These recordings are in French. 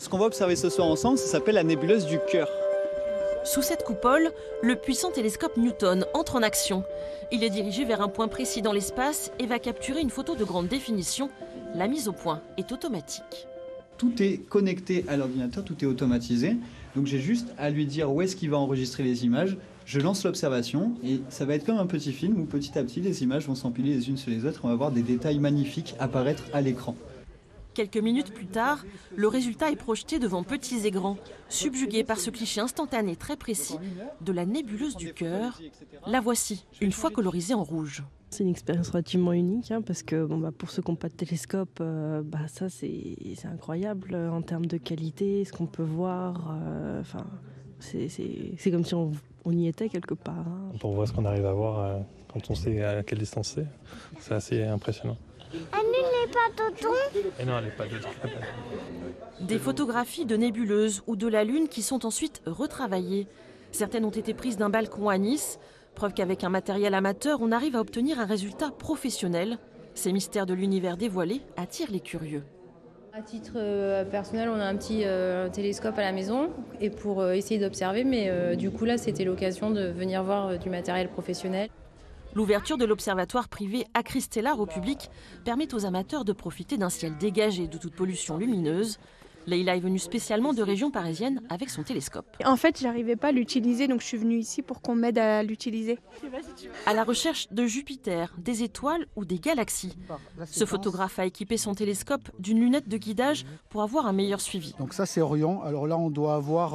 Ce qu'on va observer ce soir ensemble, ça s'appelle la nébuleuse du Cœur. Sous cette coupole, le puissant télescope Newton entre en action. Il est dirigé vers un point précis dans l'espace et va capturer une photo de grande définition. La mise au point est automatique. Tout est connecté à l'ordinateur, tout est automatisé. Donc j'ai juste à lui dire où est-ce qu'il va enregistrer les images. Je lance l'observation et ça va être comme un petit film où petit à petit les images vont s'empiler les unes sur les autres. On va voir des détails magnifiques apparaître à l'écran. Quelques minutes plus tard, le résultat est projeté devant petits et grands, subjugué par ce cliché instantané très précis de la nébuleuse du Cœur. La voici, une fois colorisée en rouge. C'est une expérience relativement unique parce que pour ceux qui n'ont pas de télescope, ça c'est incroyable en termes de qualité, ce qu'on peut voir. C'est comme si on y était quelque part. Quand on voit ce qu'on arrive à voir, quand on sait à quelle distance c'est assez impressionnant. Elle n'est pas d'auton. Et non, elle n'est pas d'auton. Des photographies de nébuleuses ou de la Lune qui sont ensuite retravaillées. Certaines ont été prises d'un balcon à Nice, preuve qu'avec un matériel amateur, on arrive à obtenir un résultat professionnel. Ces mystères de l'univers dévoilés attirent les curieux. À titre personnel, on a un petit télescope à la maison et pour essayer d'observer, mais du coup là c'était l'occasion de venir voir du matériel professionnel. L'ouverture de l'observatoire privé Acristellar au public permet aux amateurs de profiter d'un ciel dégagé de toute pollution lumineuse. Leïla est venue spécialement de région parisienne avec son télescope. En fait, j'arrivais pas à l'utiliser, donc je suis venue ici pour qu'on m'aide à l'utiliser. À la recherche de Jupiter, des étoiles ou des galaxies. Ce photographe a équipé son télescope d'une lunette de guidage pour avoir un meilleur suivi. Donc ça c'est Orion. Alors là on doit avoir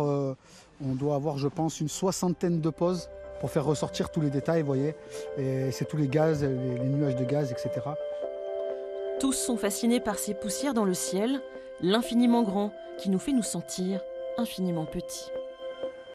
je pense une soixantaine de poses pour faire ressortir tous les détails, vous voyez. Et c'est tous les gaz, les nuages de gaz, etc. Tous sont fascinés par ces poussières dans le ciel, l'infiniment grand qui nous fait nous sentir infiniment petits.